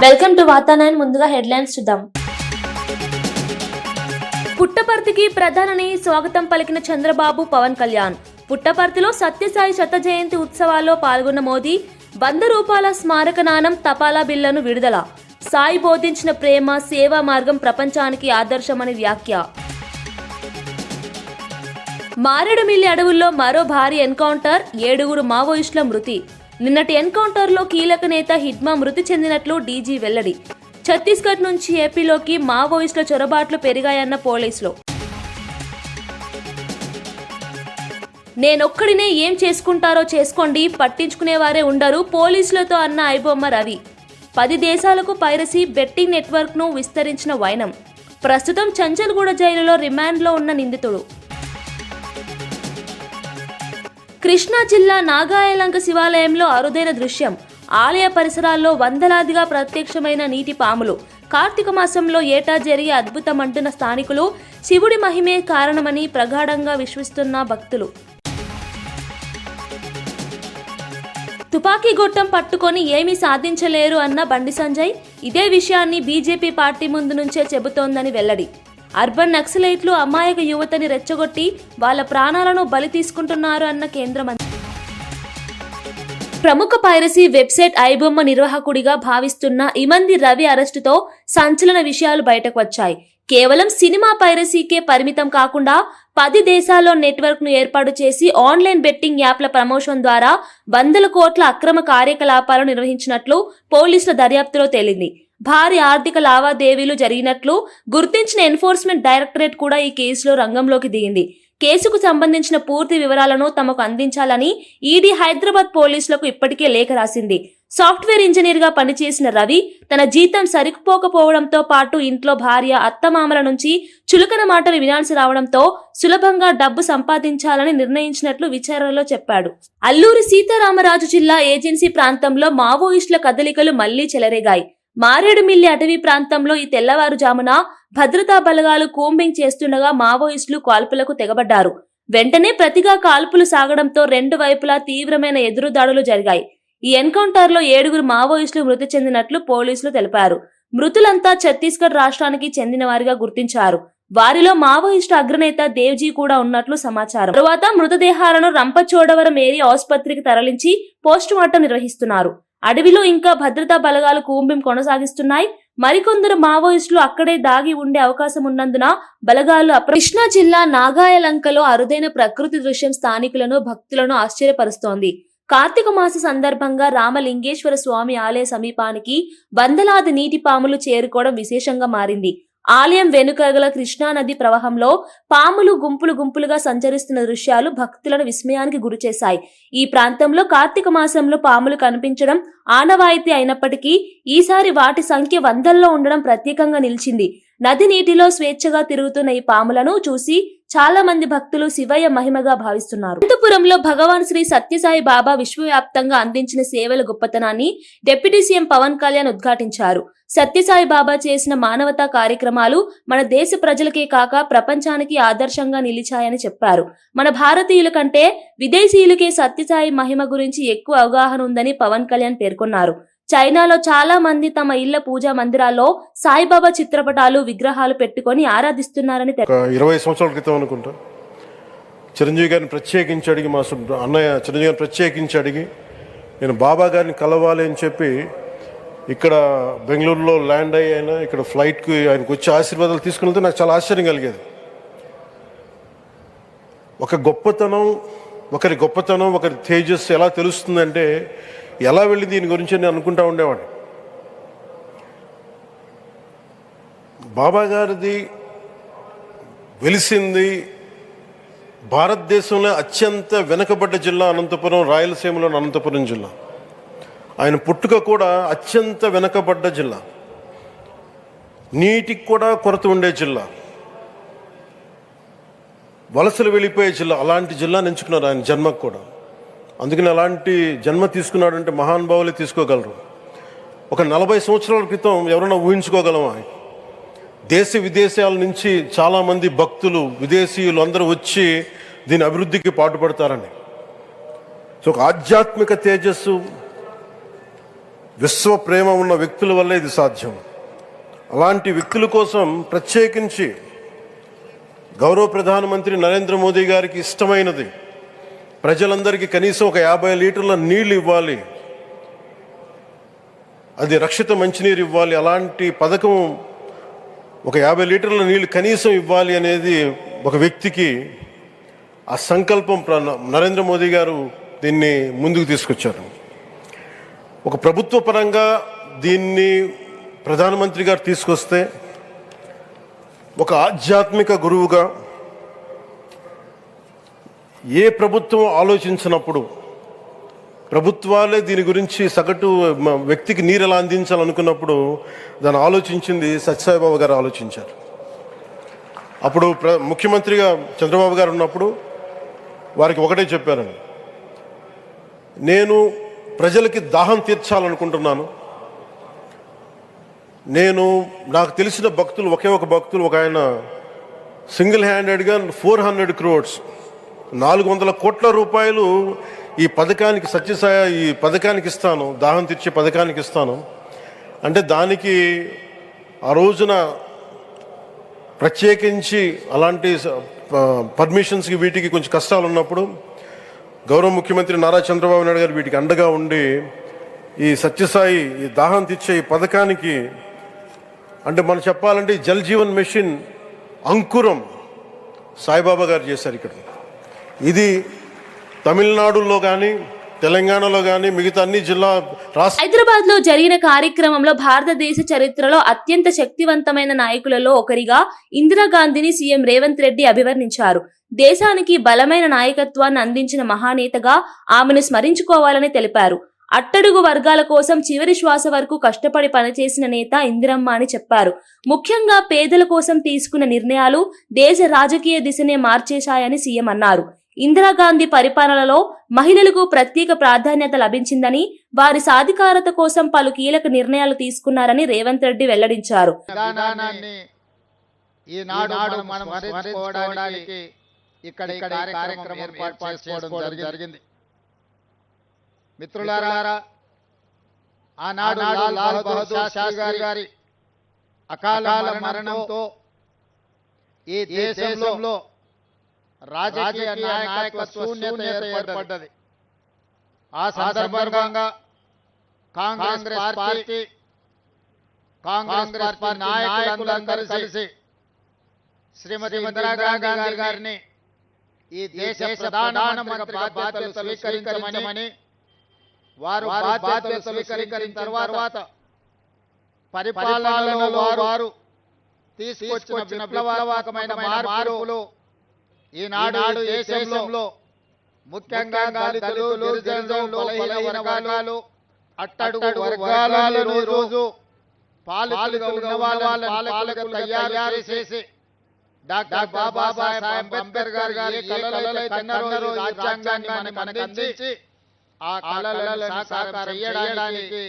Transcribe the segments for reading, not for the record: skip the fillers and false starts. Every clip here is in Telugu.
Welcome to వార్తానైన్. ముందుగా హెడ్లైన్స్ చూద్దాం. పుట్టపర్తికి ప్రధాని స్వాగతం పలికిన చంద్రబాబు, పవన్ కళ్యాణ్. పుట్టపర్తిలో సత్యసాయి శత జయంతి ఉత్సవాల్లో పాల్గొన్న మోదీ 100 రూపాయల స్మారక నాణం, తపాలా బిళ్లను విడుదల. సాయి బోధించిన ప్రేమ, సేవా మార్గం ప్రపంచానికి ఆదర్శమని వ్యాఖ్య. మారేడుమిల్లి అడవుల్లో మరో భారీ ఎన్కౌంటర్, 7 మావోయిస్టుల మృతి. నిన్నటి ఎన్కౌంటర్లో కీలక నేత హిడ్మా మృతి చెందినట్లు డీజీ వెల్లడి. ఛత్తీస్గఢ్ నుంచి ఏపీలోకి మావోయిస్టుల చొరబాట్లు పెరిగాయన్న పోలీసులు. నేనొక్కడినే ఏం చేసుకుంటారో చేసుకోండి, పట్టించుకునేవారే ఉండరు పోలీసులతో అన్న ఐబొమ్మ రవి. 10 దేశాలకు పైరసీ బెట్టింగ్ నెట్వర్క్ను విస్తరించిన వైనం. ప్రస్తుతం చంచల్గూడ జైలులో రిమాండ్లో ఉన్న నిందితుడు. కృష్ణా జిల్లా నాగాయలంక శివాలయంలో అరుదైన దృశ్యం. ఆలయ పరిసరాల్లో వందలాదిగా ప్రత్యక్షమైన నీటి పాములు. కార్తీక మాసంలో ఏటా జరిగే అద్భుతమంటున్న స్థానికులు. శివుడి మహిమే కారణమని ప్రగాఢంగా విశ్వసిస్తున్న భక్తులు. తుపాకీ గొట్టం పట్టుకొని ఏమీ సాధించలేరు అన్న బండి సంజయ్. ఇదే విషయాన్ని బీజేపీ పార్టీ ముందు నుంచే చెబుతోందని వెల్లడి. అర్బన్ నక్సలైట్లు అమాయక యువతని రెచ్చగొట్టి వాళ్ళ ప్రాణాలను బలి తీసుకుంటున్నారు అన్న కేంద్ర మంత్రి. ప్రముఖ పైరసీ వెబ్సైట్ ఐబొమ్మ నిర్వాహకుడిగా భావిస్తున్న ఇమంది రవి అరెస్టుతో సంచలన విషయాలు బయటకు వచ్చాయి. కేవలం సినిమా పైరసీకే పరిమితం కాకుండా 10 దేశాల్లో నెట్వర్క్ ను ఏర్పాటు చేసి ఆన్లైన్ బెట్టింగ్ యాప్ల ప్రమోషన్ ద్వారా 100 కోట్ల అక్రమ కార్యకలాపాలు నిర్వహించినట్లు పోలీసుల దర్యాప్తులో తేలింది. భారీ ఆర్థిక లావాదేవీలు జరిగినట్లు గుర్తించిన ఎన్ఫోర్స్మెంట్ డైరెక్టరేట్ కూడా ఈ కేసులో రంగంలోకి దిగింది. కేసుకు సంబంధించిన పూర్తి వివరాలను తమకు అందించాలని ఈడీ హైదరాబాద్ పోలీసులకు ఇప్పటికే లేఖ రాసింది. సాఫ్ట్వేర్ ఇంజనీర్ గా పనిచేసిన రవి తన జీతం సరిపోకపోవడంతో పాటు ఇంట్లో భార్య, అత్తమామల నుంచి చులకన మాటలు వినాల్సి రావడంతో సులభంగా డబ్బు సంపాదించాలని నిర్ణయించినట్లు విచారణలో చెప్పాడు. అల్లూరి సీతారామరాజు జిల్లా ఏజెన్సీ ప్రాంతంలో మావోయిస్టుల కదలికలు మళ్లీ చెలరేగాయి. మారేడుమిల్లి అటవీ ప్రాంతంలో ఈ తెల్లవారుజామున భద్రతా బలగాలు కూంబింగ్ చేస్తుండగా మావోయిస్టులు కాల్పులకు తెగబడ్డారు. వెంటనే ప్రతిగా కాల్పులు సాగడంతో 2 వైపులా తీవ్రమైన ఎదురుదాడులు జరిగాయి. ఈ ఎన్కౌంటర్లో 7 మావోయిస్టులు మృతి చెందినట్లు పోలీసులు తెలిపారు. మృతులంతా ఛత్తీస్గఢ్ రాష్ట్రానికి చెందిన వారిగా గుర్తించారు. వారిలో మావోయిస్టు అగ్రనేత దేవ్జీ కూడా ఉన్నట్లు సమాచారం. తరువాత మృతదేహాలను రంపచోడవరం ఏరియా ఆసుపత్రికి తరలించి పోస్టుమార్టం నిర్వహిస్తున్నారు. అడవిలో ఇంకా భద్రతా బలగాలు కూంబిం కొనసాగిస్తున్నాయి. మరికొందరు మావోయిస్టులు అక్కడే దాగి ఉండే అవకాశం ఉన్నందున బలగాలు కృష్ణా జిల్లా నాగాయలంకలో అరుదైన ప్రకృతి దృశ్యం స్థానికులను, భక్తులను ఆశ్చర్యపరుస్తోంది. కార్తీక మాస సందర్భంగా రామలింగేశ్వర స్వామి ఆలయ సమీపానికి వందలాది నీటి పాములు చేరుకోవడం విశేషంగా మారింది. ఆలయం వెనుక గల కృష్ణా నది ప్రవాహంలో పాములు గుంపులుగా సంచరిస్తున్న దృశ్యాలు భక్తులను విస్మయానికి గురిచేశాయి. ఈ ప్రాంతంలో కార్తీక మాసంలో పాములు కనిపించడం ఆనవాయితీ అయినప్పటికీ ఈసారి వాటి సంఖ్య వందల్లో ఉండడం ప్రత్యేకంగా నిలిచింది. నది నీటిలో స్వేచ్ఛగా తిరుగుతున్న ఈ పాములను చూసి చాలా మంది భక్తులు శివయ్య మహిమగా భావిస్తున్నారు. అనంతపురంలో భగవాన్ శ్రీ సత్యసాయి బాబా విశ్వవ్యాప్తంగా అందించిన సేవల గొప్పతనాన్ని డిప్యూటీ సీఎం పవన్ కళ్యాణ్ ఉద్ఘాటించారు. సత్యసాయి బాబా చేసిన మానవతా కార్యక్రమాలు మన దేశ ప్రజలకే కాక ప్రపంచానికి ఆదర్శంగా నిలిచాయని చెప్పారు. మన భారతీయుల కంటే విదేశీయులకే సత్యసాయి మహిమ గురించి ఎక్కువ అవగాహన ఉందని పవన్ కళ్యాణ్ పేర్కొన్నారు. చైనాలో చాలా మంది తమ ఇళ్ల పూజా మందిరాల్లో సాయిబాబా చిత్రపటాలు, విగ్రహాలు పెట్టుకొని ఆరాధిస్తున్నారని 20 సంవత్సరాల క్రితం అనుకుంటా చిరంజీవి గారిని ప్రత్యేకించి అడిగి, మా అన్నయ్య చిరంజీవి గారిని ప్రత్యేకించి అడిగి నేను బాబా గారిని కలవాలి అని చెప్పి ఇక్కడ బెంగళూరులో ల్యాండ్ అయినా ఇక్కడ ఫ్లైట్కి ఆయనకు వచ్చి ఆశీర్వాదాలు తీసుకుని నాకు చాలా ఆశ్చర్యం కలిగేది. ఒకరి గొప్పతనం ఒకరి తేజస్సు ఎలా తెలుస్తుందంటే ఎలా వెళ్ళి దీని గురించి నేను అనుకుంటా ఉండేవాడు. బాబా గారిది వెలిసింది భారతదేశంలో అత్యంత వెనుకబడ్డ జిల్లా అనంతపురం, రాయలసీమలోని అనంతపురం జిల్లా. ఆయన పుట్టుక కూడా అత్యంత వెనుకబడ్డ జిల్లా, నీటికి కూడా కొరత ఉండే జిల్లా, వలసలు వెళ్ళిపోయే జిల్లా. అలాంటి జిల్లాని ఎంచుకున్నారు ఆయన జన్మకు కూడా. అందుకని అలాంటి జన్మ తీసుకున్నాడంటే మహానుభావులే తీసుకోగలరు. ఒక 40 సంవత్సరాల క్రితం ఎవరైనా ఊహించుకోగలమా? దేశ విదేశాల నుంచి చాలామంది భక్తులు, విదేశీయులు అందరూ వచ్చి దీని అభివృద్ధికి పాటుపడతారని. సో ఒక ఆధ్యాత్మిక తేజస్సు, విశ్వ ప్రేమ ఉన్న వ్యక్తుల వల్లే ఇది సాధ్యం. అలాంటి వ్యక్తుల కోసం ప్రత్యేకించి గౌరవ ప్రధానమంత్రి నరేంద్ర మోదీ గారికి ఇష్టమైనది ప్రజలందరికీ కనీసం ఒక 50 లీటర్ల నీళ్లు ఇవ్వాలి, అది రక్షిత మంచినీరు ఇవ్వాలి. అలాంటి పథకం ఒక 50 లీటర్ల నీళ్లు కనీసం ఇవ్వాలి అనేది ఒక వ్యక్తికి ఆ సంకల్పం నరేంద్ర మోదీ గారు దీన్ని ముందుకు తీసుకొచ్చారు. ఒక ప్రభుత్వ పరంగా దీన్ని ప్రధానమంత్రి గారు తీసుకొస్తే ఒక ఆధ్యాత్మిక గురువుగా ఏ ప్రభుత్వం ఆలోచించినప్పుడు ప్రభుత్వాలే దీని గురించి సగటు వ్యక్తికి నీరు ఎలా అందించాలనుకున్నప్పుడు దాన్ని ఆలోచించింది సత్యసాయిబాబా గారు ఆలోచించారు. అప్పుడు ముఖ్యమంత్రిగా చంద్రబాబు గారు ఉన్నప్పుడు వారికి ఒకటే చెప్పారండి, నేను ప్రజలకి దాహం తీర్చాలనుకుంటున్నాను. నాకు తెలిసిన భక్తులు ఒకే ఒక భక్తులు ఒక ఆయన సింగిల్ హ్యాండెడ్గా 400 crores 400 కోట్ల రూపాయలు ఈ పథకానికి సత్యసాయి ఈ పథకానికి ఇస్తాను, దాహం తీర్చే పథకానికి ఇస్తాను అంటే దానికి ఆ రోజున ప్రత్యేకించి అలాంటి పర్మిషన్స్కి వీటికి కొంచెం కష్టాలు ఉన్నప్పుడు గౌరవ ముఖ్యమంత్రి నారా చంద్రబాబు నాయుడు గారు వీటికి అండగా ఉండి ఈ సత్యసాయి ఈ దాహం తీర్చే ఈ పథకానికి అంటే మనం చెప్పాలంటే జల్ జీవన్ మిషన్ అంకురం సాయిబాబా గారు చేశారు. ఇక్కడ ఇది తమిళనాడులో కానీ తెలంగాణలో కానీ మిగతా అన్ని జిల్లా రాష్ట్ర హైదరాబాద్ లో జరిగిన కార్యక్రమంలో భారతదేశ చరిత్రలో అత్యంత శక్తివంతమైన నాయకులలో ఒకరిగా ఇందిరాగాంధీని సీఎం రేవంత్ రెడ్డి అభివర్ణించారు. దేశానికి బలమైన నాయకత్వాన్ని అందించిన మహానేతగా ఆమెను స్మరించుకోవాలని తెలిపారు. అట్టడుగు వర్గాల కోసం చివరి శ్వాస వరకు కష్టపడి పనిచేసిన నేత ఇందిరమ్మ అని చెప్పారు. ముఖ్యంగా పేదల కోసం తీసుకున్న నిర్ణయాలు దేశ రాజకీయ దిశనే మార్చేశాయని సీఎం అన్నారు. ఇందిరాగాంధీ పరిపాలనలో మహిళలకు ప్రత్యేక ప్రాధాన్యత లభించిందని, వారి సాధికారత కోసం పలు కీలక నిర్ణయాలు తీసుకున్నారని రేవంత్ రెడ్డి వెల్లడించారు. మిత్రులారా, ఆనాడు లాల్ బహదూర్ శాస్త్రి గారి అకాల మరణంతో ఈ దేశంలో రాజకీయ నాయకత్వ శూన్యత ఏర్పడ్డది. ఆ సందర్భంగా కాంగ్రెస్ పార్టీ నాయకులందరూ కలిసి శ్రీమతి ఇందిరాగాంధీ గారిని ఈ దేశ ప్రధానమంత్రిగా బాధ్యతలు స్వీకరించమని, వారు బాధ్యతలు స్వీకరించిన తర్వాత పరిపాలనలో వారు తీసుకొచ్చిన విప్లవాత్మకమైన మార్పులు ఈనాడు దేశంలో ముఖ్యంగా దళితులు, గిరిజనులు, బలహీన వర్గాలు, అట్టడుగు వర్గాలను రోజు పాలకులుగా ఉన్న వాళ్ళని తయారు చేసి డాక్టర్ బాబాసాహెబ్ అంబేద్కర్ గారు ఏ కలలు కన్నారో రాజ్యాంగాన్ని మనకు అందించి ఆ కలలను సాకారం చేయడానికి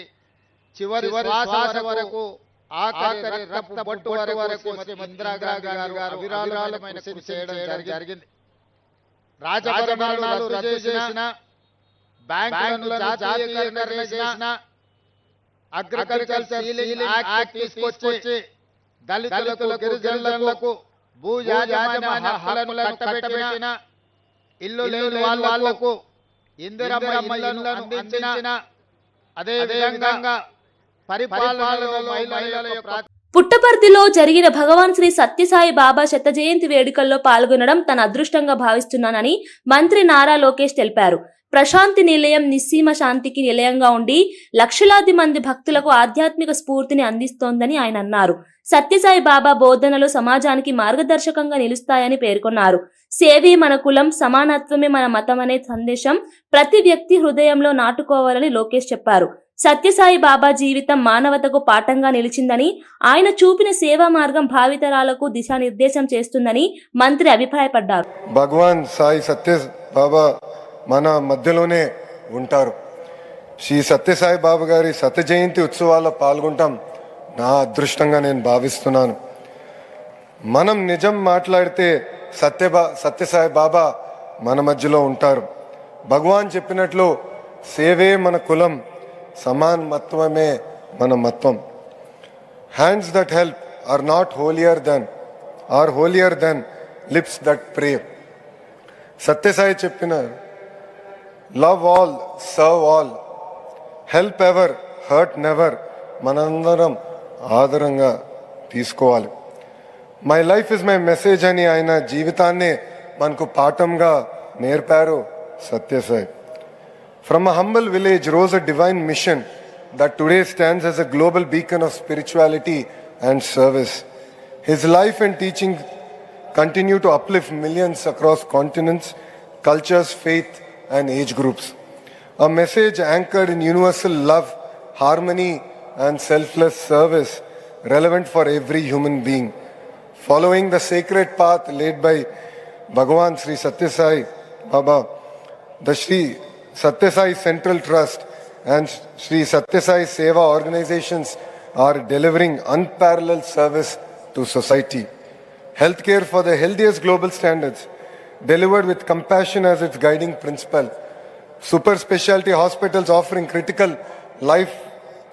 చివరి శ్వాస వరకు ఆఖరి రక్త బొట్టు వరకు ఇందిరాగాంధీ గారు అవిరాళమైన కృషి చేయడం జరిగింది. రాజభరణాలు రద్దు చేసిన, బ్యాంకులను జాతీయకరణ చేసిన, అగ్రికల్చర్ సీలింగ్ యాక్ట్ తీసుకొచ్చి దళితులకు, గిరిజనులకు భూ యాజమాన్య హక్కులను కట్టబెట్టిన, ఇల్లు లేని వాళ్లకు ఇందిరమ్మ ఇల్లులను అందించిన, అదే విధంగా పరిపాలనలో మహిళల యొక్క పుట్టపర్తిలో జరిగిన భగవాన్ శ్రీ సత్యసాయి బాబా శత జయంతి వేడుకల్లో పాల్గొనడం తన అదృష్టంగా భావిస్తున్నానని మంత్రి నారా లోకేష్ తెలిపారు. ప్రశాంతి నిలయం నిస్సీమ శాంతికి నిలయంగా ఉండి లక్షలాది మంది భక్తులకు ఆధ్యాత్మిక స్ఫూర్తిని అందిస్తోందని ఆయన అన్నారు. సత్యసాయి బాబా బోధనలు సమాజానికి మార్గదర్శకంగా నిలుస్తాయని పేర్కొన్నారు. సేవే మన కులం, సమానత్వమే మన మతం అనే సందేశం ప్రతి వ్యక్తి హృదయంలో నాటుకోవాలని లోకేష్ చెప్పారు. సత్యసాయి బాబా జీవితం మానవతకు పాఠంగా నిలిచిందని, ఆయన చూపిన సేవా మార్గం భావితరాలకు దిశానిర్దేశం చేస్తుందని మంత్రి అభిప్రాయపడ్డారు. భగవాన్ సాయి సత్య బాబా మన మధ్యలోనే ఉంటారు. శ్రీ సత్యసాయి బాబా గారి శత జయంతి ఉత్సవాల్లో పాల్గొంటాం నా అదృష్టంగా నేను భావిస్తున్నాను. మనం నిజం మాట్లాడితే సత్యసాయి బాబా మన మధ్యలో ఉంటారు. భగవాన్ చెప్పినట్లు సేవే మన కులం, సమానత్వమే మన మత్వం. Hands that help are not holier than lips that pray. Sathya Sai చెప్పిన love all, serve all, help ever, hurt never మనందరం ఆదరంగా తీసుకోవాలి. My life is my message అని ఆయన జీవితాన్నే మనకు పాఠంగా నేర్పారు Sathya Sai. From a humble village rose a divine mission that today stands as a global beacon of spirituality and service. His life and teaching continue to uplift millions across continents, cultures, faith, and age groups. A message anchored in universal love, harmony, and selfless service, relevant for every human being. Following the sacred path laid by Bhagavan Sri Satya Sai Baba, the Sri Satya Sai Central Trust and Sri Satya Sai Seva organizations are delivering unparalleled service to society. Healthcare for the healthiest global standards, delivered with compassion as its guiding principle. Super specialty hospitals offering critical life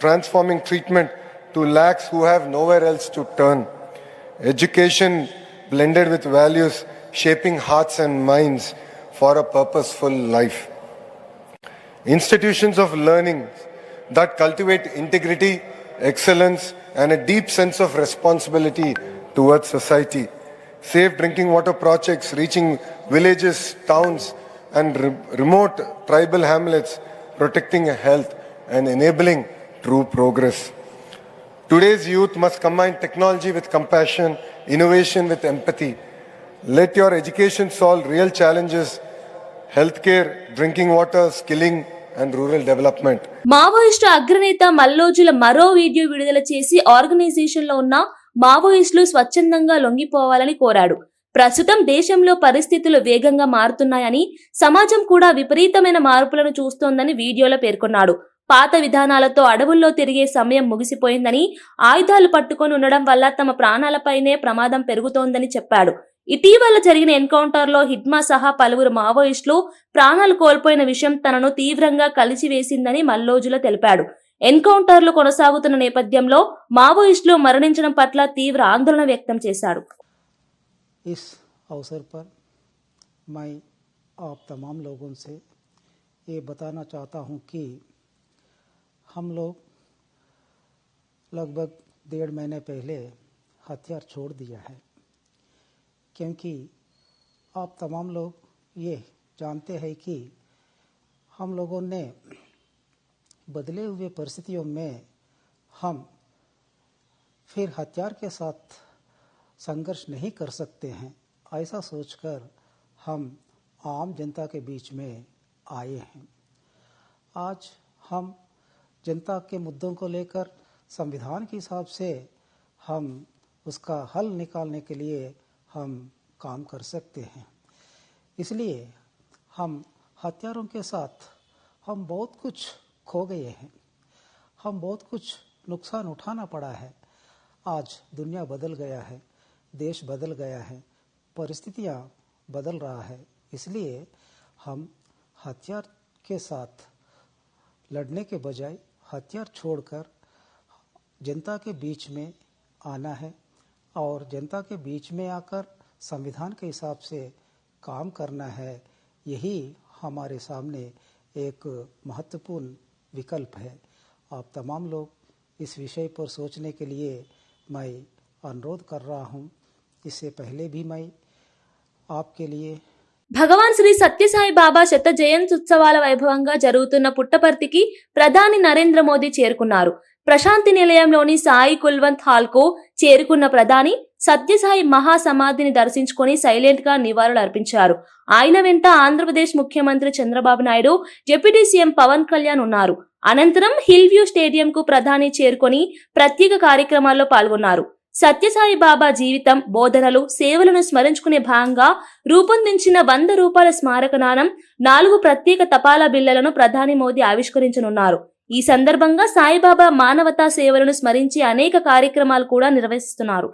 transforming treatment to lakhs who have nowhere else to turn. Education blended with values, shaping hearts and minds for a purposeful life. Institutions of learning that cultivate integrity, excellence, and a deep sense of responsibility towards society. Safe drinking water projects reaching villages, towns, and remote tribal hamlets, protecting health and enabling true progress. Today's youth must combine technology with compassion, innovation with empathy. Let your education solve real challenges: healthcare, drinking water, skilling, and rural development. Maoist అగ్రనేత మల్లోజుల మరో వీడియో విడుదల చేసి ఆర్గనైజేషన్లో ఉన్న మావోయిస్టులు స్వచ్ఛందంగా లొంగిపోవాలని కోరాడు. ప్రస్తుతం దేశంలో పరిస్థితులు వేగంగా మారుతున్నాయని, సమాజం కూడా విపరీతమైన మార్పులను చూస్తోందని వీడియోలో పేర్కొన్నాడు. పాత విధానాలతో అడవుల్లో తిరిగే సమయం ముగిసిపోయిందని, ఆయుధాలు పట్టుకొని ఉండడం వల్ల తమ ప్రాణాలపైనే ప్రమాదం పెరుగుతోందని చెప్పాడు. ఇటీవల జరిగిన ఎన్కౌంటర్లో హిడ్మా సహా పలువురు మావోయిస్టులు ప్రాణాలు కోల్పోయిన విషయం తనను తీవ్రంగా కలిచివేసిందని మల్లోజుల తెలిపాడు. ఎన్కౌంటర్లు కొనసాగుతున్న నేపథ్యంలో మావోయిస్టులు మరణించడం పట్ల తీవ్ర ఆందోళన వ్యక్తం చేశాడు. इस अवसर पर मैं आप तमाम लोगों से ये बताना चाहता हूँ कि हम लोग लगभग 1.5 महीने पहले हथियार छोड़ दिया है, क्योंकि आप तमाम लोग ये जानते हैं कि हम लोगों ने बदले हुए परिस्थितियों में हम फिर हथियार के साथ संघर्ष नहीं कर सकते हैं। ऐसा सोचकर हम आम जनता के बीच में आए हैं। आज हम जनता के मुद्दों को लेकर संविधान के हिसाब से हम उसका हल निकालने के लिए हम काम कर सकते हैं। इसलिए हम हथियारों के साथ हम बहुत कुछ खो गए हैं, हम बहुत कुछ नुकसान उठाना पड़ा है। आज दुनिया बदल गया है, देश बदल गया है, परिस्थितियाँ बदल रहा है। इसलिए हम हथियार के साथ लड़ने के बजाय हथियार छोड़कर जनता के बीच में आना है और जनता के बीच में आकर संविधान के हिसाब से काम करना है। यही हमारे सामने एक महत्वपूर्ण विकल्प है। आप तमाम लोग इस विषय पर सोचने के लिए मैं अनुरोध कर रहा हूँ। इससे पहले भी मैं आपके लिए భగవాన్ శ్రీ సత్యసాయి బాబా శత జయంత్యుత్సవాల వైభవంగా జరుగుతున్న పుట్టపర్తికి ప్రధాని నరేంద్ర మోదీ చేరుకున్నారు. ప్రశాంతి నిలయంలోని సాయి కుల్వంత్ హాల్ కు చేరుకున్న ప్రధాని సత్యసాయి మహాసమాధిని దర్శించుకుని సైలెంట్ గా నివాళులు అర్పించారు. ఆయన వెంట ఆంధ్రప్రదేశ్ ముఖ్యమంత్రి చంద్రబాబు నాయుడు, డిప్యూటీ సీఎం పవన్ కళ్యాణ్ ఉన్నారు. అనంతరం హిల్ వ్యూ స్టేడియం కు ప్రధాని చేరుకొని ప్రత్యేక కార్యక్రమాల్లో పాల్గొన్నారు. సత్యసాయి బాబా జీవితం, బోధనలు, సేవలను స్మరించుకునే భాగంగా రూపొందించిన 100 రూపాయల స్మారక నాణం, 4 ప్రత్యేక తపాలా బిళ్లలను ప్రధాని మోదీ ఆవిష్కరించనున్నారు. ఈ సందర్భంగా సాయిబాబా మానవతా సేవలను స్మరించి అనేక కార్యక్రమాలు కూడా నిర్వహిస్తున్నారు.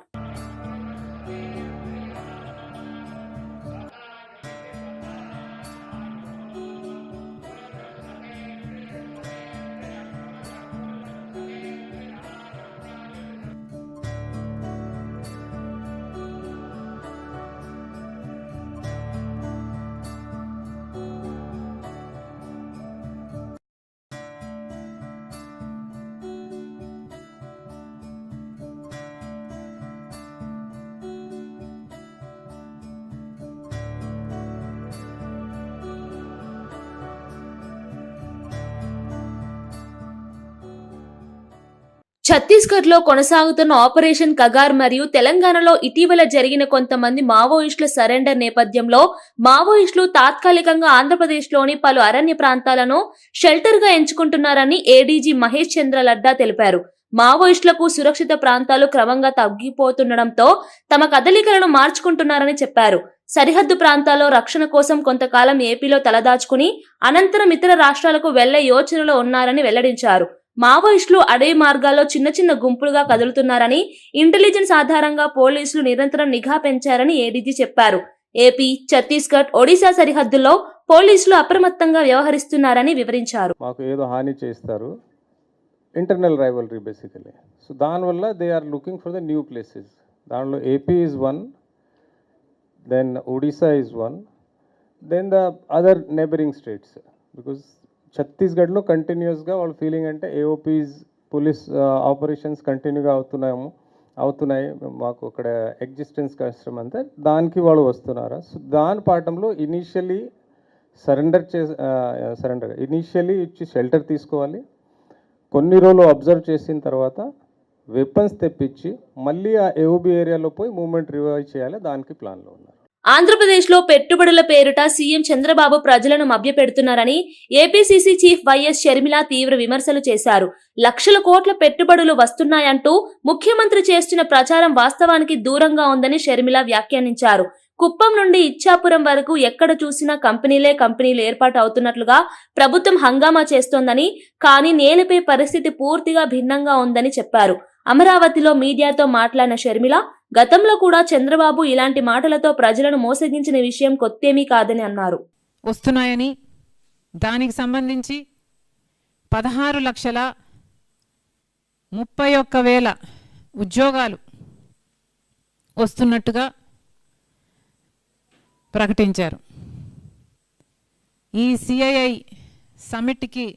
ఛత్తీస్గఢ్ లో కొనసాగుతున్న ఆపరేషన్ కగార్ మరియు తెలంగాణలో ఇటీవల జరిగిన కొంతమంది మావోయిస్టుల సరెండర్ నేపథ్యంలో మావోయిస్టులు తాత్కాలికంగా ఆంధ్రప్రదేశ్లోని పలు అరణ్య ప్రాంతాలను షెల్టర్ గా ఎంచుకుంటున్నారని ఏడీజీ మహేష్ చంద్ర లడ్డా తెలిపారు. మావోయిస్టులకు సురక్షిత ప్రాంతాలు క్రమంగా తగ్గిపోతుండటంతో తమ కదలికలను మార్చుకుంటున్నారని చెప్పారు. సరిహద్దు ప్రాంతాల్లో రక్షణ కోసం కొంతకాలం ఏపీలో తలదాచుకుని అనంతరం ఇతర రాష్ట్రాలకు వెళ్లే యోచనలో ఉన్నారని వెల్లడించారు. మావోయిస్టులు అడవి మార్గాల్లో చిన్న చిన్న గుంపులుగా కదులుతున్నారని, ఇంటెలిజెన్స్ ఆధారంగా పోలీసులు నిరంతరం నిఘా పెంచారని ఏడీజీ చెప్పారు. ఏపీ, ఛత్తీస్గఢ్, ఒడిశా సరిహద్దుల్లో పోలీసులు అప్రమత్తంగా వ్యవహరిస్తున్నారని వివరించారు. మాకు ఏదో హాని చేస్తారు, ఇంటర్నల్ రైవల్రీ బేసికలీ. సో దానివల్ల they are looking for the new places. దానిలో AP is one, then Odisha is one, then the other neighbouring states. Because ఛత్తీస్గఢ్లో కంటిన్యూస్గా వాళ్ళ ఫీలింగ్ అంటే ఏఓపీస్ పోలీస్ ఆపరేషన్స్ కంటిన్యూగా అవుతున్నాయి, మాకు అక్కడ ఎగ్జిస్టెన్స్ కష్టం అంతా, దానికి వాళ్ళు వస్తున్నారా. సో దాని పాఠంలో ఇనీషియలీ ఇనీషియల్లీ ఇచ్చి షెల్టర్ తీసుకోవాలి. కొన్ని రోజులు అబ్జర్వ్ చేసిన తర్వాత వెపన్స్ తెప్పించి మళ్ళీ ఆ ఏఓబీ ఏరియాలో పోయి మూవ్మెంట్ రివైవ్ చేయాలి, దానికి ప్లాన్లో ఉన్నారు. ఆంధ్రప్రదేశ్లో పెట్టుబడుల పేరుట సీఎం చంద్రబాబు ప్రజలను మభ్యపెడుతున్నారని ఏపీసీసీ చీఫ్ వైఎస్ షర్మిల తీవ్ర విమర్శలు చేశారు. లక్షల కోట్ల పెట్టుబడులు వస్తున్నాయంటూ ముఖ్యమంత్రి చేస్తున్న ప్రచారం వాస్తవానికి దూరంగా ఉందని షర్మిల వ్యాఖ్యానించారు. కుప్పం నుండి ఇచ్చాపురం వరకు ఎక్కడ చూసినా కంపెనీలు ఏర్పాటు అవుతున్నట్లుగా ప్రభుత్వం హంగామా చేస్తోందని, కానీ నేలపై పరిస్థితి పూర్తిగా భిన్నంగా ఉందని చెప్పారు. అమరావతిలో మీడియాతో మాట్లాడిన షర్మిల, గతంలో కూడా చంద్రబాబు ఇలాంటి మాటలతో ప్రజలను మోసగించిన విషయం కొత్తేమీ కాదని అన్నారు. వస్తున్నాయని, దానికి సంబంధించి 16,31,000 ఉద్యోగాలు వస్తున్నట్టుగా ప్రకటించారు. ఈ సిఐఐ సమిట్కి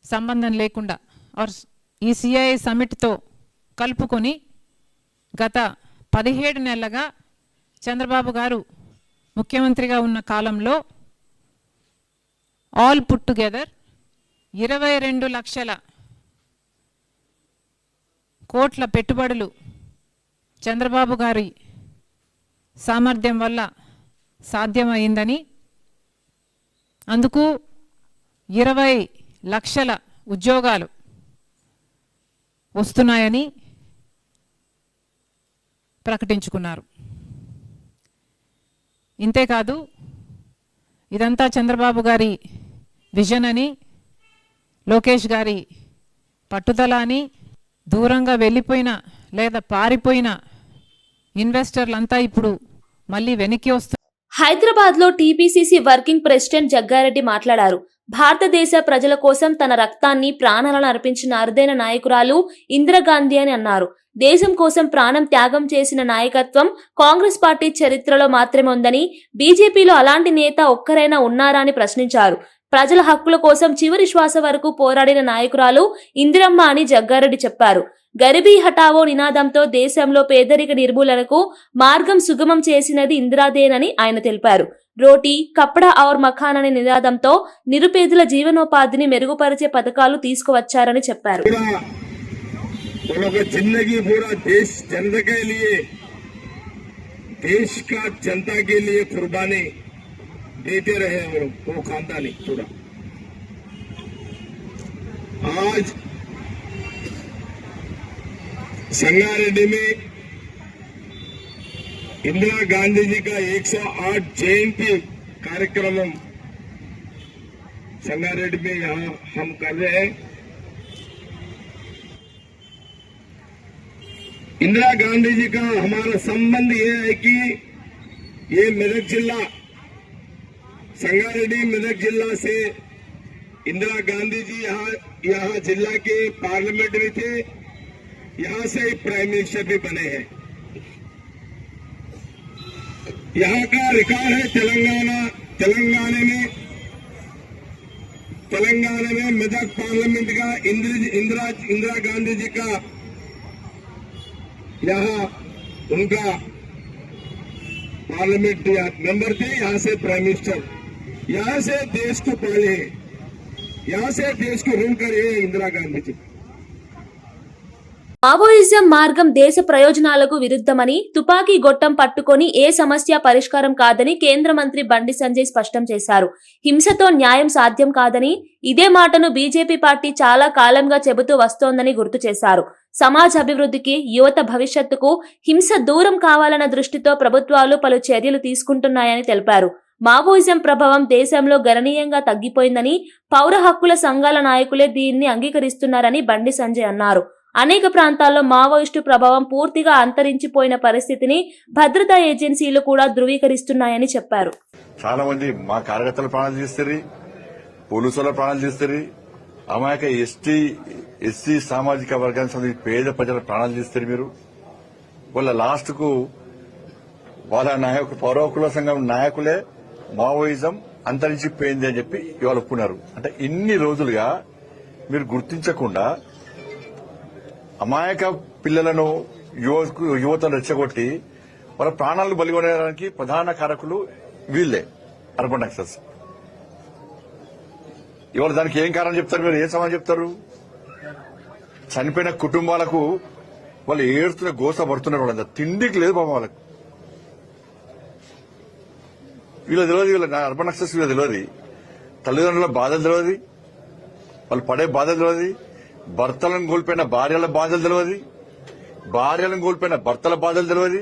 సంబంధం లేకుండా ఈ సిఐఐ సమిట్తో కలుపుకొని గత 17 నెలలుగా చంద్రబాబు గారు ముఖ్యమంత్రిగా ఉన్న కాలంలో ఆల్ పుట్ టుగెదర్ 22 లక్షల కోట్ల పెట్టుబడులు చంద్రబాబు గారి సామర్థ్యం వల్ల సాధ్యమైందని, అందుకు 20 లక్షల ఉద్యోగాలు వస్తున్నాయని ప్రకటించుకున్నారు. ఇంతేకాదు, ఇదంతా చంద్రబాబు గారి విజన్ అని, లోకేష్ గారి పట్టుదల అని, దూరంగా వెళ్ళిపోయిన లేదా పారిపోయిన ఇన్వెస్టర్లంతా ఇప్పుడు మళ్ళీ వెనక్కి వస్తారు. హైదరాబాద్ లో టీపీసీసీ వర్కింగ్ ప్రెసిడెంట్ జగ్గారెడ్డి మాట్లాడారు. భారతదేశ ప్రజల కోసం తన రక్తాన్ని, ప్రాణాలను అర్పించిన అరుదైన నాయకురాలు ఇందిరాగాంధీ అని అన్నారు. దేశం కోసం ప్రాణం త్యాగం చేసిన నాయకత్వం కాంగ్రెస్ పార్టీ చరిత్రలో మాత్రమే ఉందని, బీజేపీలో అలాంటి నేత ఒక్కరైనా ఉన్నారా అని ప్రశ్నించారు. ప్రజల హక్కుల కోసం చివరి శ్వాస వరకు పోరాడిన నాయకురాలు ఇందిరమ్మ అని జగ్గారెడ్డి చెప్పారు. గరీబీ హఠావో నినాదంతో దేశంలో పేదరిక నిర్మూలనకు మార్గం సుగమం చేసినది ఇందిరాదేనని ఆయన తెలిపారు. రోటీ కప్డా ఔర్ మఖాన్ అనే నినాదంతో నిరుపేదల జీవనోపాధిని మెరుగుపరిచే పథకాలు తీసుకువచ్చారని చెప్పారు. जिंदगी पूरा देश जनता के लिए, देश का जनता के लिए कुर्बानी देते रहे और वो खानदानी पूरा. आज संगारेड्डी में इंदिरा गांधी जी का 108 जयंती कार्यक्रम संगारेड्डी में यहाँ हम कर रहे हैं. इंदिरा गांधी जी का हमारा संबंध ये है कि ये मेरठ जिला, संगारेड्डी मेरठ जिला से इंदिरा गांधी जी यहाँ जिला के पार्लियामेंट में थे, यहाँ से प्राइम मिनिस्टर भी बने हैं. यहाँ का रिकॉर्ड है तेलंगाना में मेदक पार्लियामेंट का इंदिरा गांधी जी का यहाँ उनका पार्लियामेंट मेंबर थे, यहाँ से प्राइम मिनिस्टर, यहाँ से देश को पाले, यहाँ से देश को रूल करे इंदिरा गांधी जी. మావోయిజం మార్గం దేశ ప్రయోజనాలకు విరుద్ధమని, తుపాకీ గొట్టం పట్టుకొని ఏ సమస్య పరిష్కారం కాదని కేంద్ర మంత్రి బండి సంజయ్ స్పష్టం చేశారు. హింసతో న్యాయం సాధ్యం కాదని, ఇదే మాటను బీజేపీ పార్టీ చాలా కాలంగా చెబుతూ వస్తోందని గుర్తు చేశారు. సమాజ అభివృద్ధికి, యువత భవిష్యత్తుకు హింస దూరం కావాలన్న దృష్టితో ప్రభుత్వాలు పలు చర్యలు తీసుకుంటున్నాయని తెలిపారు. మావోయిజం ప్రభావం దేశంలో గణనీయంగా తగ్గిపోయిందని, పౌర హక్కుల సంఘాల నాయకులే దీన్ని అంగీకరిస్తున్నారని బండి సంజయ్ అన్నారు. అనేక ప్రాంతాల్లో మావోయిస్టు ప్రభావం పూర్తిగా అంతరించిపోయిన పరిస్థితిని భద్రతా ఏజెన్సీలు కూడా ధృవీకరిస్తున్నాయని చెప్పారు. చాలా మంది మా కార్యకర్తల ప్రాణాలు తీస్తారు, పోలీసుల ప్రాణాలు తీస్తారు, అమాయక ఎస్సీ సామాజిక వర్గానికి సంబంధించి పేద ప్రజల ప్రాణాలు తీస్తారు. మీరు వాళ్ళ లాస్ట్ కు వాళ్ళ పౌర హక్కుల సంఘం నాయకులే మావోయిజం అంతరించిపోయింది అని చెప్పి ఇవాళ ఒప్పుకున్నారు. అంటే ఇన్ని రోజులుగా మీరు గుర్తించకుండా అమాయక పిల్లలను యువతను రెచ్చగొట్టి వాళ్ళ ప్రాణాలను బలిగొనడానికి ప్రధాన కారకులు వీళ్లే, అర్బన్ నక్సల్స్. ఇవాళ దానికి ఏం కారణం చెప్తారు మీరు? ఏం సమాధానం చెప్తారు? చనిపోయిన కుటుంబాలకు వాళ్ళు ఏడుస్తున్న గోస పడుతున్నారు. వాళ్ళంతా తిండికి లేదు పాపం వాళ్ళకు. వీళ్ళ తెలియదు, వీళ్ళ అర్బన్ నక్సల్స్ వీళ్ళ తెలియదు, తల్లిదండ్రుల బాధలు తెలియదు, వాళ్ళు పడే బాధలు తెలియదు, భర్తలను కోల్పోయిన భార్యల బాధలు తెలియదు, భార్యలను కోల్పోయిన భర్తల బాధలు తెలియదు,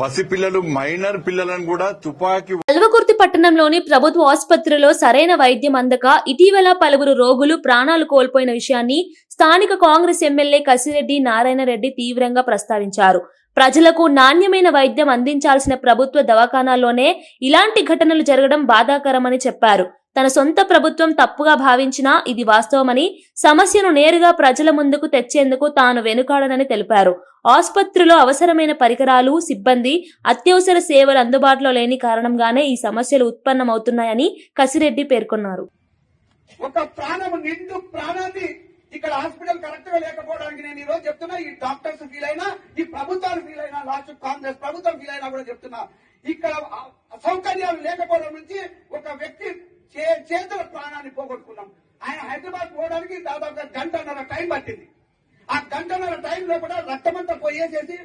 పసిపిల్లలు మైనర్ పిల్లలను కూడా తుపాకీ. కల్వకుర్తి పట్టణంలోని ప్రభుత్వ ఆసుపత్రిలో సరైన వైద్యం అందక ఇటీవల పలువురు రోగులు ప్రాణాలు కోల్పోయిన విషయాన్ని స్థానిక కాంగ్రెస్ ఎమ్మెల్యే కసిరెడ్డి నారాయణరెడ్డి తీవ్రంగా ప్రస్తావించారు. ప్రజలకు నాణ్యమైన వైద్యం అందించాల్సిన ప్రభుత్వ దవాఖానాల్లోనే ఇలాంటి ఘటనలు జరగడం బాధాకరమని చెప్పారు. తన సొంత ప్రభుత్వం తప్పుగా భావించినా ఇది వాస్తవమని, సమస్యను నేరుగా ప్రజల ముందుకు తెచ్చేందుకు తాను వెనుకాడనని తెలిపారు. ఆసుపత్రిలో అవసరమైన పరికరాలు, సిబ్బంది, అత్యవసర సేవలు అందుబాటులో లేని కారణంగానే ఈ సమస్యలు ఉత్పన్నమవుతున్నాయని కసిరెడ్డి పేర్కొన్నారు. ఒక ప్రాణం, నిండు ప్రాణాన్ని ఇక్కడ హాస్పిటల్ కరెక్ట్ గా లేకపోవడానికి నేను ఈ రోజు చెప్తున్నా. ఈ డాక్టర్స్ ఫీల్ అయినా, ఈ ప్రభుత్వాలు ఫీల్ అయినా, లాస్ట్ కాంగ్రెస్ ప్రభుత్వం ఫీల్ అయినా కూడా చెప్తున్నా. ఇక్కడ సౌకర్యాలు లేకపోవడం నుంచి ఒక వ్యక్తి చేతుల ప్రాణాన్ని పోగొట్టుకున్నాం. ఆయన హైదరాబాద్ పోవడానికి దాదాపుగా గంటన్నర టైం పట్టింది. ఆ గంటన్నర టైంలో కూడా రక్తమంతా పోయేసేసి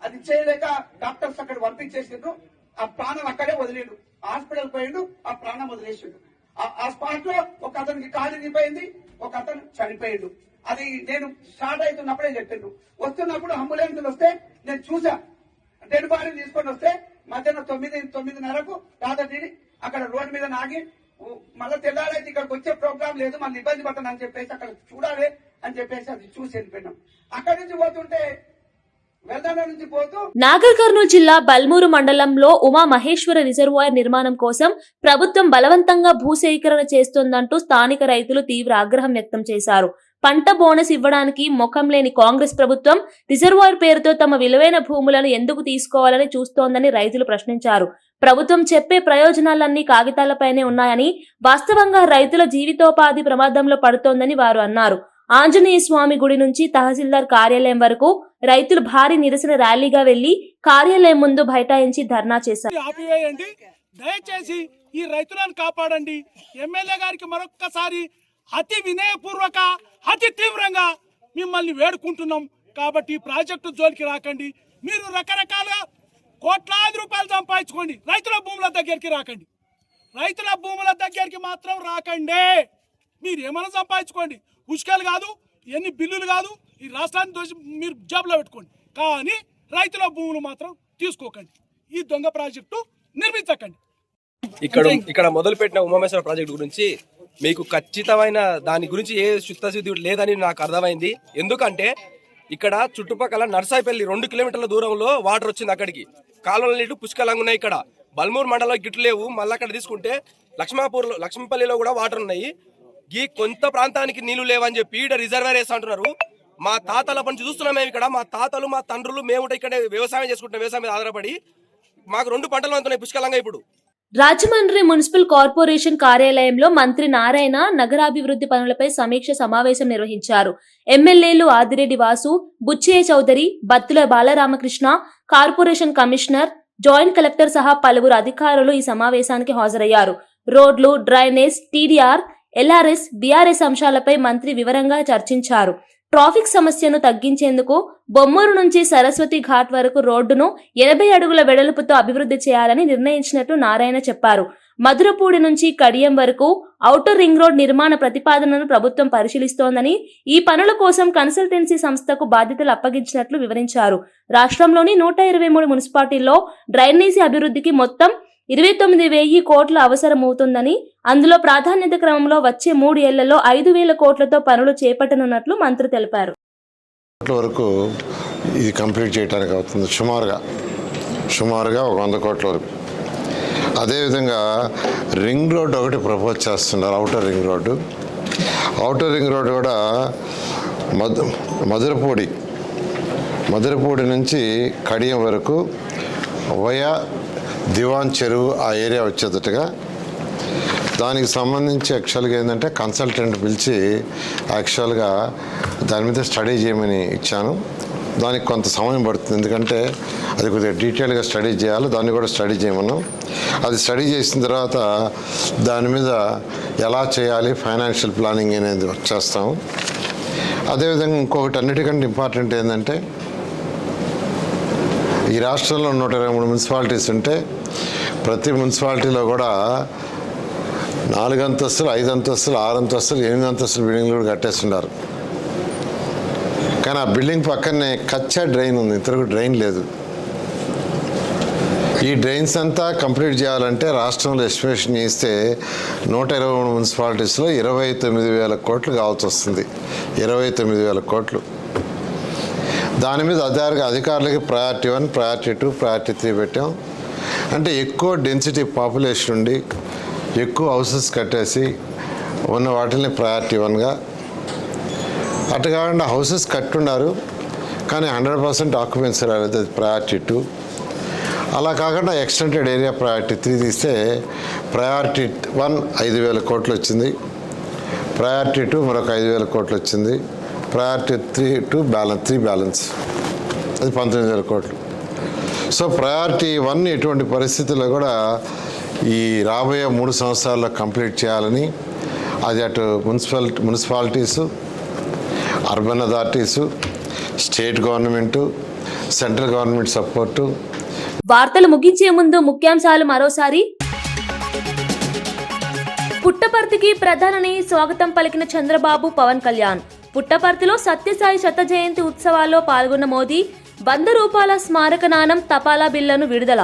అది చేయలేక డాక్టర్స్ అక్కడ పంపించేసిండ్రు. ఆ ప్రాణం అక్కడే వదిలిండు. హాస్పిటల్ పోయిండు, ఆ ప్రాణం వదిలేసిండు. ఆ స్పాట్ లో ఒక అతనికి కాలు ఇరిగిపోయింది, ఒక అతను చనిపోయిండు. అది నేను స్టార్ట్ అవుతున్నప్పుడే చెప్పిండు. వస్తున్నప్పుడు అంబులెన్సులు వస్తే నేను చూసా. డెడ్ బాడీ తీసుకొని వస్తే మధ్యాహ్నం 9:30కు దాదాపు అక్కడ రోడ్డు మీద నాగి మళ్ళీ తెల్లారైతే ఇక్కడికి వచ్చే ప్రోగ్రాం లేదు, మళ్ళీ ఇబ్బంది పడతానని చెప్పేసి అక్కడ చూడాలి అని చెప్పేసి అది చూసి వెళ్ళిపోయినాం. అక్కడి నుంచి పోతుంటే నాగర్ కర్నూలు జిల్లా బల్మూరు మండలంలో ఉమా మహేశ్వర రిజర్వాయర్ నిర్మాణం కోసం ప్రభుత్వం బలవంతంగా భూసేకరణ చేస్తోందంటూ స్థానిక రైతులు తీవ్ర ఆగ్రహం వ్యక్తం చేశారు. పంట బోనస్ ఇవ్వడానికి ముఖం లేని కాంగ్రెస్ ప్రభుత్వం రిజర్వాయర్ పేరుతో తమ విలువైన భూములను ఎందుకు తీసుకోవాలని చూస్తోందని రైతులు ప్రశ్నించారు. ప్రభుత్వం చెప్పే ప్రయోజనాలన్నీ కాగితాలపైనే ఉన్నాయని, వాస్తవంగా రైతుల జీవితోపాధి ప్రమాదంలో పడుతోందని వారు అన్నారు. ఆంజనేయ స్వామి గుడి నుంచి తహసీల్దార్ కార్యాలయం వరకు రైతులు భారీ నిరసన ర్యాలీగా వెళ్లి కార్యాలయం ముందు బైఠాయించి ధర్నా చేశారు. దయచేసి ఈ రైతులను కాపాడండి. ఎమ్మెల్యే గారికి మరొక్కసారి అతి వినయపూర్వక, అతి తీవ్రంగా మిమ్మల్ని వేడుకుంటున్నాం. కాబట్టి ఈ ప్రాజెక్టు జోలికి రాకండి. మీరు రకరకాలుగా కోట్లాది రూపాయలు సంపాదించుకోండి, రైతుల భూముల దగ్గరికి రాకండి. రైతుల భూముల దగ్గరికి మాత్రం రాకండి. మీరు ఏమైనా సంపాదించుకోండి, ఉష్కాలు కాదు, ఎన్ని బిల్లులు కాదు, ఈ రాష్ట్రాన్ని దోసి మీరు జాబ్లో పెట్టుకోండి. కానీ రైతుల భూములు మాత్రం తీసుకోకండి. ఈ దొంగ ప్రాజెక్టు నిర్మించకండి. ఇక్కడ మొదలుపెట్టిన ఉమామేశ్వర ప్రాజెక్టు గురించి మీకు ఖచ్చితమైన దాని గురించి ఏ చిత్తశుద్ధి లేదని నాకు అర్థమైంది. ఎందుకంటే ఇక్కడ చుట్టుపక్కల నర్సాయిపల్లి 2 కిలోమీటర్ల దూరంలో వాటర్ వచ్చింది. అక్కడికి కాలువల నీళ్లు పుష్కలంగా ఉన్నాయి. ఇక్కడ బల్మూరు మండలంలో గిట్లు లేవు. మళ్ళీ అక్కడ తీసుకుంటే లక్ష్మీపల్లిలో కూడా వాటర్ ఉన్నాయి. ఈ కొంత ప్రాంతానికి నీళ్లు లేవని చెప్పి ఇక్కడ రిజర్వేర్ వేస్తా అంటున్నారు. మా తాతల నుంచి చూస్తున్నాం మేము. ఇక్కడ మా తాతలు, మా తండ్రులు, మేము ఇక్కడ వ్యవసాయం చేసుకుంటున్నాం. వ్యవసాయం మీద ఆధారపడి మాకు 2 పంటలు అందుతున్నాయి పుష్కలంగా. ఇప్పుడు రాజమండ్రి మున్సిపల్ కార్పొరేషన్ కార్యాలయంలో మంత్రి నారాయణ నగరాభివృద్ధి పనులపై సమీక్ష సమావేశం నిర్వహించారు. ఎమ్మెల్యేలు Adireddy Vasu, Butchaiah Chowdary, Battula Balaramakrishna, corporation commissioner, joint collector సహా పలువురు అధికారులు ఈ సమావేశానికి హాజరయ్యారు. రోడ్లు, డ్రైనేజ్, టీడీఆర్, ఎల్ఆర్ఎస్, బీఆర్ఎస్ అంశాలపై మంత్రి వివరంగా చర్చించారు. ట్రాఫిక్ సమస్యను తగ్గించేందుకు బొమ్మూరు నుంచి సరస్వతి ఘాట్ వరకు రోడ్డును 80 అడుగుల వెడల్పుతో అభివృద్ధి చేయాలని నిర్ణయించినట్లు నారాయణ చెప్పారు. మధురపూడి నుంచి కడియం వరకు ఔటర్ రింగ్ రోడ్ నిర్మాణ ప్రతిపాదనను ప్రభుత్వం పరిశీలిస్తోందని, ఈ పనుల కోసం కన్సల్టెన్సీ సంస్థకు బాధ్యతలు అప్పగించినట్లు వివరించారు. రాష్ట్రంలోని 123 మున్సిపాలిటీల్లో డ్రైనేజీ అభివృద్ధికి మొత్తం 29,000 కోట్ల అవసరమవుతుందని, అందులో ప్రాధాన్యత క్రమంలో వచ్చే 3 ఏళ్లలో 5,000 కోట్లతో పనులు చేపట్టనున్నట్లు మంత్రి తెలిపారు. వరకు ఇది కంప్లీట్ చేయడానికి అవుతుంది, సుమారుగా 100 కోట్ల వరకు. అదేవిధంగా రింగ్ రోడ్ ఒకటి ప్రపోజ్ చేస్తున్నారు, ఔటర్ రింగ్ రోడ్డు కూడా మధురపూడి నుంచి కడియం వరకు వయా దివాన్ చెరువు ఆ ఏరియా వచ్చేటట్టుగా, దానికి సంబంధించి యాక్చువల్గా ఏంటంటే కన్సల్టెంట్ పిలిచి యాక్చువల్గా దాని మీద స్టడీ చేయమని ఇచ్చాను. దానికి కొంత సమయం పడుతుంది, ఎందుకంటే అది కొద్దిగా డీటెయిల్గా స్టడీ చేయాలి. దాన్ని కూడా స్టడీ చేయమన్నాం. అది స్టడీ చేసిన తర్వాత దాని మీద ఎలా చేయాలి, ఫైనాన్షియల్ ప్లానింగ్ అనేది చేస్తాము. అదేవిధంగా ఇంకొకటి అన్నిటికంటే ఇంపార్టెంట్ ఏంటంటే, ఈ రాష్ట్రంలో 123 మున్సిపాలిటీస్ ఉంటే ప్రతి మున్సిపాలిటీలో కూడా 4 అంతస్తులు, 5 అంతస్తులు, 6 అంతస్తులు, 8 అంతస్తులు బిల్డింగ్లు కూడా కట్టేస్తున్నారు. కానీ ఆ బిల్డింగ్ పక్కనే కచ్చా డ్రైన్ ఉంది, ఇంతవరకు డ్రైన్ లేదు. ఈ డ్రైన్స్ అంతా కంప్లీట్ చేయాలంటే రాష్ట్రంలో ఎస్టిమేషన్ చేస్తే 123 మున్సిపాలిటీస్లో 29,000 కోట్లు కావాల్సి వస్తుంది. 29,000 కోట్లు. దాని మీద అధికారులకి ప్రయారిటీ 1, ప్రయారిటీ 2, ప్రయారిటీ 3 పెట్టాం. అంటే ఎక్కువ డెన్సిటీ పాపులేషన్ ఉండి ఎక్కువ హౌసెస్ కట్టేసి ఉన్న వాటిని ప్రయారిటీ 1గా, అటు కాకుండా హౌసెస్ కట్టున్నారు కానీ 100% ఆక్యుపెన్సీ రాలేదు, అది ప్రయారిటీ 2. అలా కాకుండా ఎక్స్టెండెడ్ ఏరియా ప్రయారిటీ 3 తీస్తే ప్రయారిటీ 1 5,000 కోట్లు వచ్చింది, ప్రయారిటీ 2 మరొక 5,000 కోట్లు వచ్చింది, ప్రయారిటీ 3 బ్యాలెన్స్ అది 19,000 కోట్లు. సో ప్రయారిటీ 1 ఎటువంటి పరిస్థితుల్లో కూడా ఈ రాబోయే 3 సంవత్సరాల్లో కంప్లీట్ చేయాలని, అది అటు municipalities, urban authorities, state government, central government support. వార్తలు ముగించే ముందు ముఖ్యాంశాలు మరోసారి. పుట్టపర్తికి ప్రధాని స్వాగతం పలికిన చంద్రబాబు, పవన్ కళ్యాణ్. పుట్టపర్తిలో సత్యసాయి శత జయంతి ఉత్సవాల్లో పాల్గొన్న మోదీ 100 రూపాయల స్మారక నాణం, తపాలా బిళ్లను విడుదల.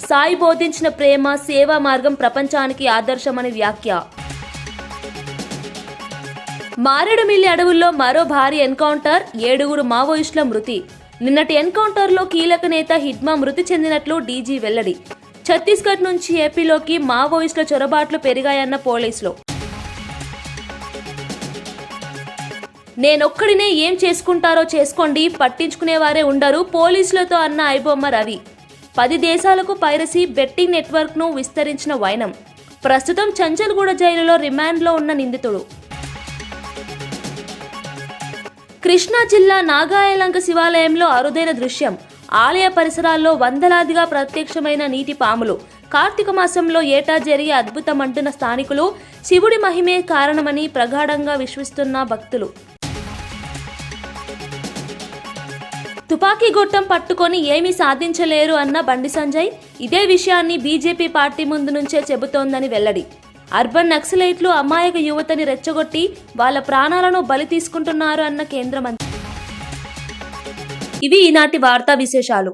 సాయి బోధించిన ప్రేమ, సేవా మార్గం ప్రపంచానికి ఆదర్శమని వ్యాఖ్య. మారేడుమిల్లి అడవుల్లో మరో భారీ ఎన్కౌంటర్, 7 మావోయిస్టుల మృతి. నిన్నటి ఎన్కౌంటర్లో కీలక నేత హిడ్మా మృతి చెందినట్లు డీజీ వెల్లడి. ఛత్తీస్గఢ్ నుంచి ఏపీలోకి మావోయిస్టుల చొరబాట్లు పెరిగాయన్న పోలీసులు. నేనొక్కడినే ఏం చేసుకుంటారో చేసుకోండి, పట్టించుకునేవారే ఉండరు పోలీసులతో అన్న ఐబొమ్మ రవి. 10 దేశాలకు పైరసీ బెట్టింగ్ నెట్వర్క్ను విస్తరించిన వైనం. ప్రస్తుతం చంచల్గూడ జైలులో రిమాండ్లో ఉన్న నిందితుడు. కృష్ణా జిల్లా నాగాయలంక శివాలయంలో అరుదైన దృశ్యం. ఆలయ పరిసరాల్లో వందలాదిగా ప్రత్యక్షమైన నీటి పాములు. కార్తీక మాసంలో ఏటా జరిగే అద్భుతమంటున్న స్థానికులు. శివుడి మహిమే కారణమని ప్రగాఢంగా విశ్వసిస్తున్న భక్తులు. తుపాకీ గొట్టం పట్టుకొని ఏమీ సాధించలేరు అన్న బండి సంజయ్. ఇదే విషయాన్ని బీజేపీ పార్టీ ముందు నుంచే చెబుతోందని వెల్లడి. అర్బన్ నక్సలైట్లు అమాయక యువతని రెచ్చగొట్టి వాళ్ళ ప్రాణాలను బలి తీసుకుంటున్నారు అన్న కేంద్ర మంత్రి. ఇవి ఈనాటి వార్తా విశేషాలు.